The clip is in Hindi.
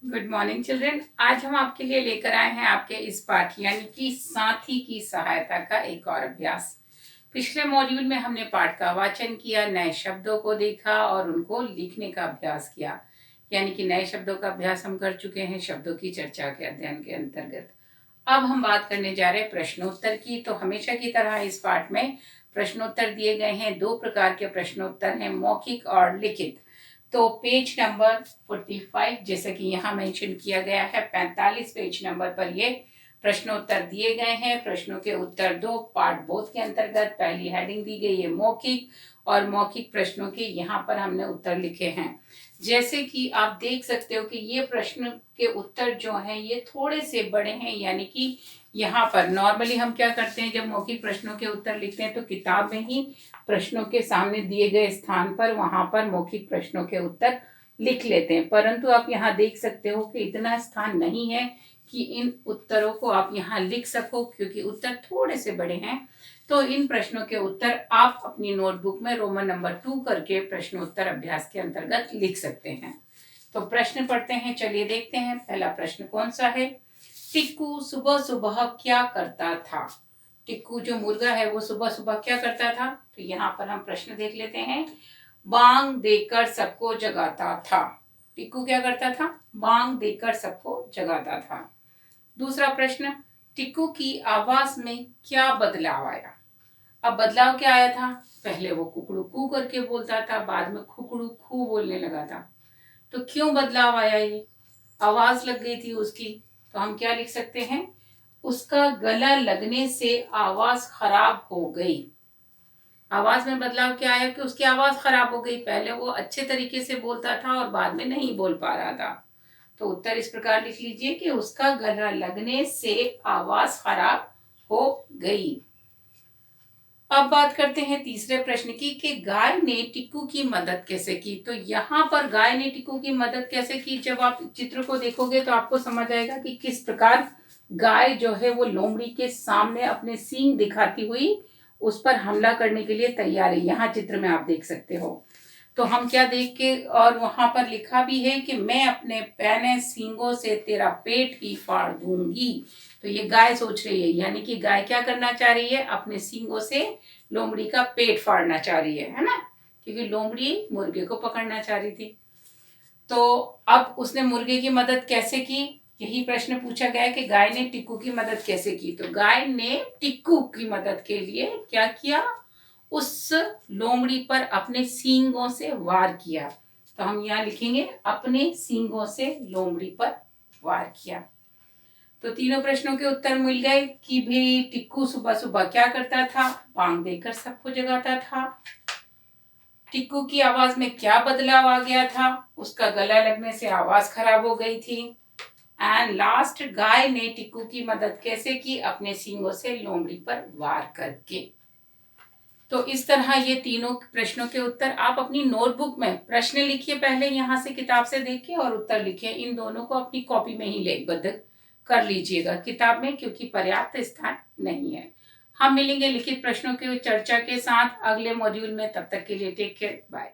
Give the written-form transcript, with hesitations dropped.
Good morning children. आज हम आपके लिए लेकर आए हैं आपके इस पाठ यानी कि साथी की सहायता का एक और अभ्यास। पिछले मॉड्यूल में हमने पाठ का वाचन किया, नए शब्दों को देखा और उनको लिखने का अभ्यास किया। यानी कि नए शब्दों का अभ्यास हम कर चुके हैं शब्दों की चर्चा के अध्ययन के अंतर्गत। अब हम बात करने जा रहे हैं प्रश्नोत्तर की। तो हमेशा की तरह इस पाठ में प्रश्नोत्तर दिए गए हैं। दो प्रकार के प्रश्नोत्तर हैं, मौखिक और लिखित। तो पेज नंबर 45 जैसे कि यहाँ मेंशन किया गया है, 45 पेज नंबर पर ये प्रश्नोत्तर दिए गए हैं। प्रश्नों के उत्तर दो पार्ट बोथ के अंतर्गत पहली हेडिंग दी गई है मौखिक, और मौखिक प्रश्नों के यहाँ पर हमने उत्तर लिखे हैं। जैसे कि आप देख सकते हो कि ये प्रश्न के उत्तर जो हैं ये थोड़े से बड़े हैं। यानी कि यहाँ पर नॉर्मली हम क्या करते हैं, जब मौखिक प्रश्नों के उत्तर लिखते हैं तो किताब में ही प्रश्नों के सामने दिए गए स्थान पर वहां पर मौखिक प्रश्नों के उत्तर लिख लेते हैं। परंतु आप यहाँ देख सकते हो कि इतना स्थान नहीं है कि इन उत्तरों को आप यहाँ लिख सको, क्योंकि उत्तर थोड़े से बड़े हैं। तो इन प्रश्नों के उत्तर आप अपनी नोटबुक में रोमन नंबर 2 करके प्रश्नोत्तर अभ्यास के अंतर्गत लिख सकते हैं। तो प्रश्न पढ़ते हैं, चलिए देखते हैं। पहला प्रश्न कौन सा है? टिक्कू सुबह सुबह क्या करता था? टिक्कू जो मुर्गा है वो सुबह सुबह क्या करता था? तो यहाँ पर हम प्रश्न देख लेते हैं। बांग देकर सबको जगाता था। टिक्कू क्या करता था? बांग देकर सबको जगाता था। दूसरा प्रश्न, टिक्कू की आवाज में क्या बदलाव आया? अब बदलाव क्या आया था? पहले वो कुकड़ू कू करके बोलता था, बाद में खुकड़ू खू बोलने लगा था। तो क्यों बदलाव आया? ये आवाज लग गई थी उसकी। तो हम क्या लिख सकते हैं? उसका गला लगने से आवाज खराब हो गई। आवाज में बदलाव क्या आया कि उसकी आवाज खराब हो गई। पहले वो अच्छे तरीके से बोलता था और बाद में नहीं बोल पा रहा था। तो उत्तर इस प्रकार लिख लीजिए कि उसका गला लगने से आवाज खराब हो गई। अब बात करते हैं तीसरे प्रश्न की कि गाय ने टिक्कू की मदद कैसे की? तो यहाँ पर गाय ने टिक्कू की मदद कैसे की, जब आप चित्र को देखोगे तो आपको समझ आएगा कि किस प्रकार गाय जो है वो लोमड़ी के सामने अपने सींग दिखाती हुई उस पर हमला करने के लिए तैयार है। यहाँ चित्र में आप देख सकते हो। तो हम क्या देख के, और वहां पर लिखा भी है कि मैं अपने पैने सींगों से तेरा पेट ही फाड़ दूंगी। तो ये गाय सोच रही है, यानी कि गाय क्या करना चाह रही है? अपने सींगों से लोमड़ी का पेट फाड़ना चाह रही है ना, क्योंकि लोमड़ी मुर्गे को पकड़ना चाह रही थी। तो अब उसने मुर्गे की मदद कैसे की? यही प्रश्न पूछा गया है कि गाय ने टिक्कू की मदद कैसे की। तो गाय ने टिक्कू की मदद के लिए क्या किया? उस लोमड़ी पर अपने सींगों से वार किया। तो हम यहाँ लिखेंगे अपने सींगों से लोमड़ी पर वार किया। तो तीनों प्रश्नों के उत्तर मिल गए कि भी टिक्कू सुबह सुबह क्या करता था? बांग देकर सबको जगाता था। टिक्कू की आवाज में क्या बदलाव आ गया था? उसका गला लगने से आवाज खराब हो गई थी। एंड लास्ट, गाय ने टिक्कू की मदद कैसे की? अपने सींगों से लोमड़ी पर वार करके। तो इस तरह ये तीनों प्रश्नों के उत्तर आप अपनी नोटबुक में प्रश्न लिखिए, पहले यहाँ से किताब से देखिए, और उत्तर लिखिए। इन दोनों को अपनी कॉपी में ही लेखबद्ध कर लीजिएगा किताब में, क्योंकि पर्याप्त स्थान नहीं है। हम मिलेंगे लिखित प्रश्नों की चर्चा के साथ अगले मॉड्यूल में। तब तक के लिए टेक केयर, बाय।